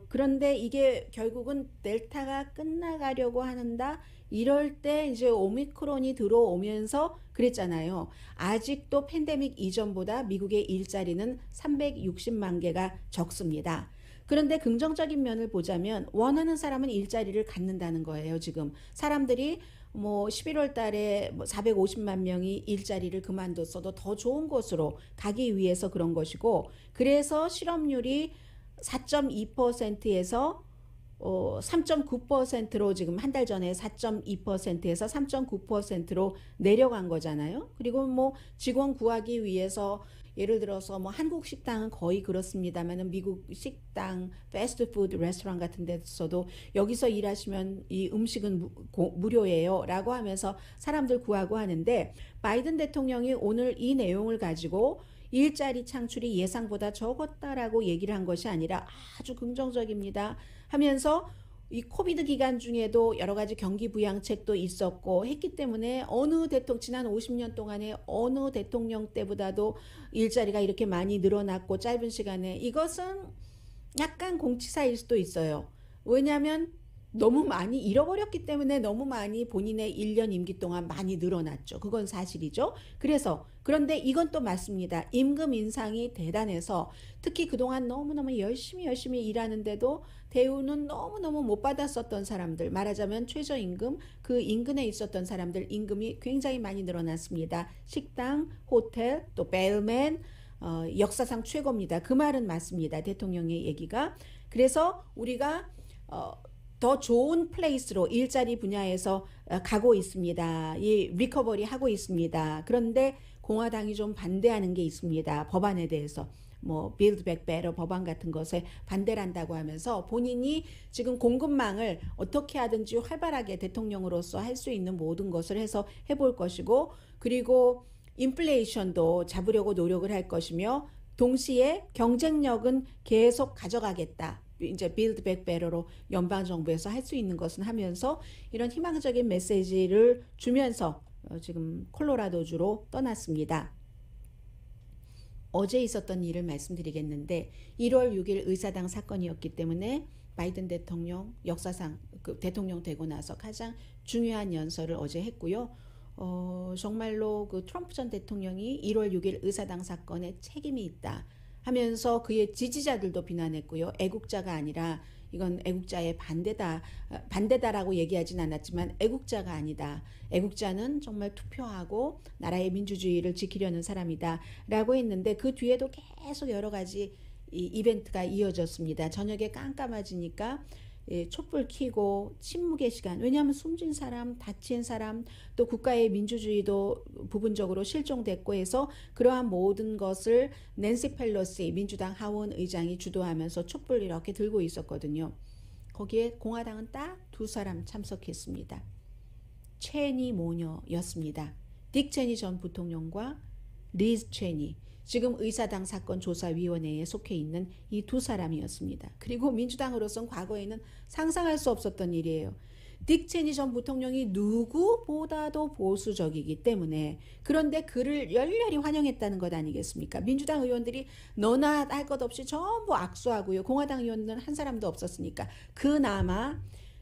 그런데 이게 결국은 델타가 끝나가려고 하는다 이럴 때 이제 오미크론이 들어오면서 그랬잖아요. 아직도 팬데믹 이전보다 미국의 일자리는 360만 개가 적습니다. 그런데 긍정적인 면을 보자면 원하는 사람은 일자리를 갖는다는 거예요. 지금 사람들이 뭐 11월 달에 450만 명이 일자리를 그만뒀어도 더 좋은 곳으로 가기 위해서 그런 것이고, 그래서 실업률이 4.2%에서 3.9%로 지금 한 달 전에 4.2%에서 3.9%로 내려간 거잖아요. 그리고 뭐 직원 구하기 위해서 예를 들어서 뭐 한국 식당은 거의 그렇습니다만은 미국 식당, 패스트푸드 레스토랑 같은 데서도 여기서 일하시면 이 음식은 무료예요 라고 하면서 사람들 구하고 하는데, 바이든 대통령이 오늘 이 내용을 가지고 일자리 창출이 예상보다 적었다라고 얘기를 한 것이 아니라 아주 긍정적입니다 하면서 이 코비드 기간 중에도 여러 가지 경기 부양책도 있었고 했기 때문에 지난 50년 동안에 어느 대통령 때보다도 일자리가 이렇게 많이 늘어났고 짧은 시간에, 이것은 약간 공치사일 수도 있어요. 왜냐하면 너무 많이 잃어버렸기 때문에 너무 많이 본인의 1년 임기 동안 많이 늘어났죠. 그건 사실이죠. 그런데 이건 또 맞습니다. 임금 인상이 대단해서 특히 그동안 너무너무 열심히 일하는데도 대우는 너무너무 못 받았었던 사람들, 말하자면 최저임금, 그 인근에 있었던 사람들 임금이 굉장히 많이 늘어났습니다. 식당, 호텔, 또 벨맨, 역사상 최고입니다. 그 말은 맞습니다. 대통령의 얘기가. 그래서 우리가 더 좋은 플레이스로 일자리 분야에서 가고 있습니다. 이 리커버리 하고 있습니다. 그런데 공화당이 좀 반대하는 게 있습니다. 법안에 대해서. 뭐 Build Back Better 법안 같은 것에 반대를 한다고 하면서 본인이 지금 공급망을 어떻게 하든지 활발하게 대통령으로서 할 수 있는 모든 것을 해서 해볼 것이고, 그리고 인플레이션도 잡으려고 노력을 할 것이며 동시에 경쟁력은 계속 가져가겠다. 이제 Build Back Better로 연방정부에서 할 수 있는 것은 하면서 이런 희망적인 메시지를 주면서 지금 콜로라도주로 떠났습니다. 어제 있었던 일을 말씀드리겠는데 1월 6일 의사당 사건이었기 때문에 바이든 대통령 역사상 대통령 되고 나서 가장 중요한 연설을 어제 했고요. 정말로 그 트럼프 전 대통령이 1월 6일 의사당 사건에 책임이 있다 하면서 그의 지지자들도 비난했고요. 애국자가 아니라 이건 애국자의 반대다라고 얘기하진 않았지만 애국자가 아니다. 애국자는 정말 투표하고 나라의 민주주의를 지키려는 사람이다 라고 했는데 그 뒤에도 계속 여러 가지 이 이벤트가 이어졌습니다. 저녁에 깜깜해지니까 촛불 켜고 침묵의 시간, 왜냐하면 숨진 사람, 다친 사람, 또 국가의 민주주의도 부분적으로 실종됐고 해서 그러한 모든 것을 낸시 펠로시 민주당 하원 의장이 주도하면서 촛불 이렇게 들고 있었거든요. 거기에 공화당은 딱 두 사람 참석했습니다. 체니 모녀였습니다. 딕 체니 전 부통령과 리즈 체니, 지금 의사당 사건 조사위원회에 속해 있는 이 두 사람이었습니다. 그리고 민주당으로선 과거에는 상상할 수 없었던 일이에요. 딕 체니 전 부통령이 누구보다도 보수적이기 때문에, 그런데 그를 열렬히 환영했다는 것 아니겠습니까? 민주당 의원들이 너나 할 것 없이 전부 악수하고요. 공화당 의원은 한 사람도 없었으니까. 그나마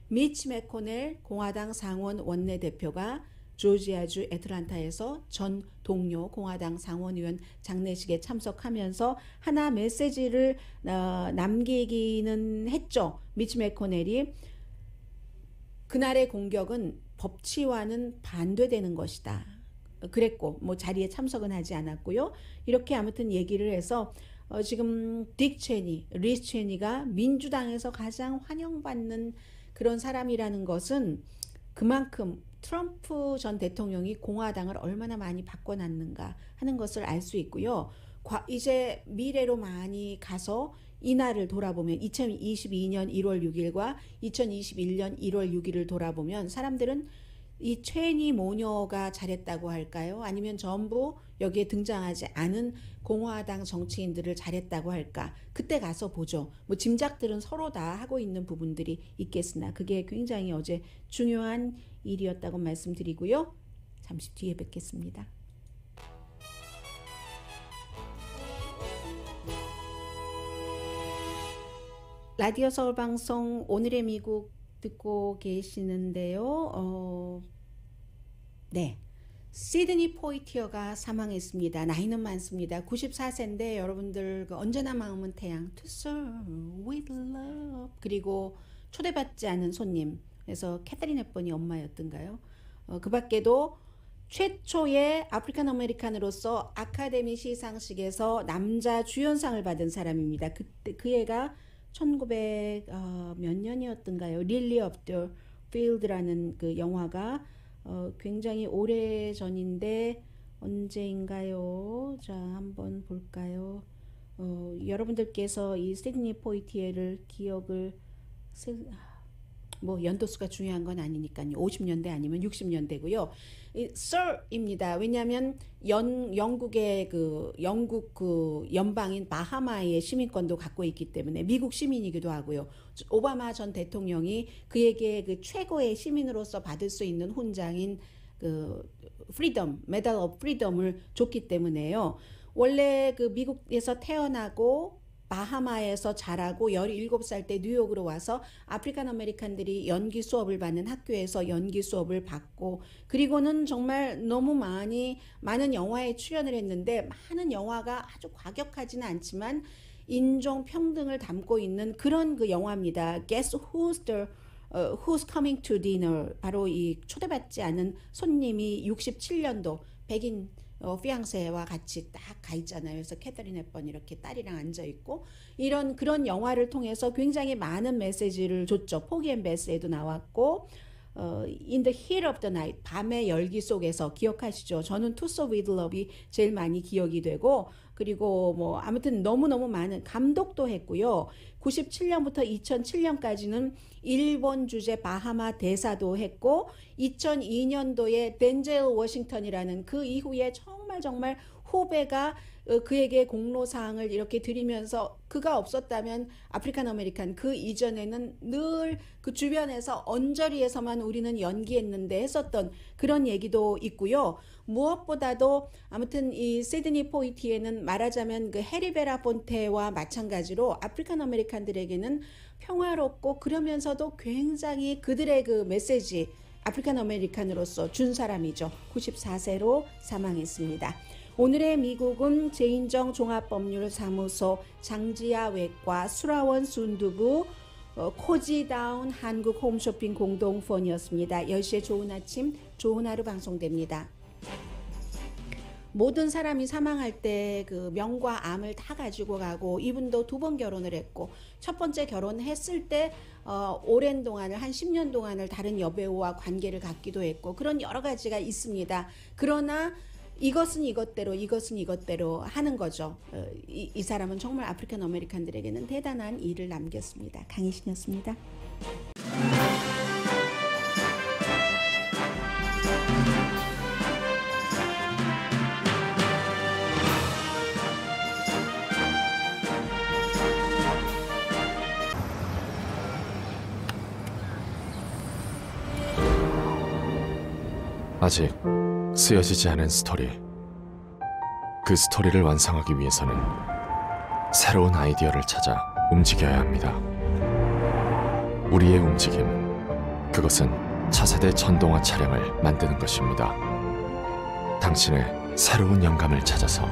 미치 매코넬 공화당 상원 원내대표가 조지아주 애틀란타에서 전 동료 공화당 상원의원 장례식에 참석하면서 하나 메시지를 남기기는 했죠. 미치 매코넬이 그날의 공격은 법치와는 반대되는 것이다 그랬고, 뭐 자리에 참석은 하지 않았고요. 이렇게 아무튼 얘기를 해서 지금 딕 체니, 리즈 체니가 민주당에서 가장 환영받는 그런 사람이라는 것은 그만큼 트럼프 전 대통령이 공화당을 얼마나 많이 바꿔놨는가 하는 것을 알 수 있고요. 이제 미래로 많이 가서 이날을 돌아보면 2022년 1월 6일과 2021년 1월 6일을 돌아보면 사람들은 이 체니 모녀가 잘했다고 할까요? 아니면 전부 여기에 등장하지 않은 공화당 정치인들을 잘했다고 할까? 그때 가서 보죠. 뭐 짐작들은 서로 다 하고 있는 부분들이 있겠으나 그게 굉장히 어제 중요한 일이었다고 말씀드리고요. 잠시 뒤에 뵙겠습니다. 라디오 서울 방송 오늘의 미국 듣고 계시는데요. 네, 시드니 포이티어가 사망했습니다. 나이는 많습니다. 94세인데 여러분들 언제나 마음은 태양, To serve with love, 그리고 초대받지 않은 손님, 그래서 캐서린 헵번이 엄마였던가요? 그 밖에도 최초의 아프리칸 아메리칸으로서 아카데미 시상식에서 남자 주연상을 받은 사람입니다. 그때 그 애가 1900 몇 년이었던가요? 릴리 오브 더 필드라는 그 영화가 굉장히 오래 전인데 언제인가요? 자, 한번 볼까요? 여러분들께서 이 시드니 포이티에를 기억을 뭐 연도수가 중요한 건 아니니까요. 50년대 아니면 60년대고요. Sir입니다. 왜냐하면 영국의 영국 연방인 바하마의 시민권도 갖고 있기 때문에 미국 시민이기도 하고요. 오바마 전 대통령이 그에게 그 최고의 시민으로서 받을 수 있는 훈장인 프리덤, 메달 오브 프리덤을 줬기 때문에요. 원래 그 미국에서 태어나고 바하마에서 자라고 17살 때 뉴욕으로 와서 아프리칸 아메리칸들이 연기 수업을 받는 학교에서 연기 수업을 받고, 그리고는 정말 너무 많은 영화에 출연을 했는데, 많은 영화가 아주 과격하지는 않지만 인종 평등을 담고 있는 그런 그 영화입니다. Guess Who's Coming to Dinner. 바로 이 초대받지 않은 손님이 67년도 백인 피앙세와 같이 딱 가 있잖아요. 그래서 캐서린 헵번 이렇게 딸이랑 앉아 있고, 그런 영화를 통해서 굉장히 많은 메시지를 줬죠. 포기 앤 베스에도 나왔고, In the Heat of the Night, 밤의 열기 속에서 기억하시죠? 저는 To Serve with Love이 제일 많이 기억이 되고, 그리고 뭐 아무튼 너무너무 많은 감독도 했고요. 97년부터 2007년까지는 일본 주재 바하마 대사도 했고, 2002년도에 덴젤 워싱턴이라는 그 이후에 정말 후배가 그에게 공로사항을 이렇게 드리면서, 그가 없었다면 아프리칸 아메리칸 그 이전에는 늘 그 주변에서 언저리에서만 우리는 연기했는데 했었던 그런 얘기도 있고요. 무엇보다도 아무튼 이 시드니 포이티에는 말하자면 그 해리 베라폰테와 마찬가지로 아프리칸 아메리칸들에게는 평화롭고 그러면서도 굉장히 그들의 그 메시지, 아프리칸 아메리칸으로서 준 사람이죠. 94세로 사망했습니다. 오늘의 미국은 제인정 종합법률사무소 장지아 외과 수라원 순두부 코지다운 한국 홈쇼핑 공동펀이었습니다. 10시에 좋은 아침, 좋은 하루 방송됩니다. 모든 사람이 사망할 때 그 명과 암을 다 가지고 가고, 이분도 2번 결혼을 했고, 첫 번째 결혼했을 때 오랜 동안을, 한 10년 동안을 다른 여배우와 관계를 갖기도 했고, 그런 여러 가지가 있습니다. 그러나 이것은 이것대로, 이것은 이것대로 하는 거죠. 이 사람은 정말 아프리칸 아메리칸들에게는 대단한 일을 남겼습니다. 강희신이었습니다. 아직 쓰여지지 않은 스토리. 그 스토리를 완성하기 위해서는 새로운 아이디어를 찾아 움직여야 합니다. 우리의 움직임, 그것은 차세대 전동화 차량을 만드는 것입니다. 당신의 새로운 영감을 찾아서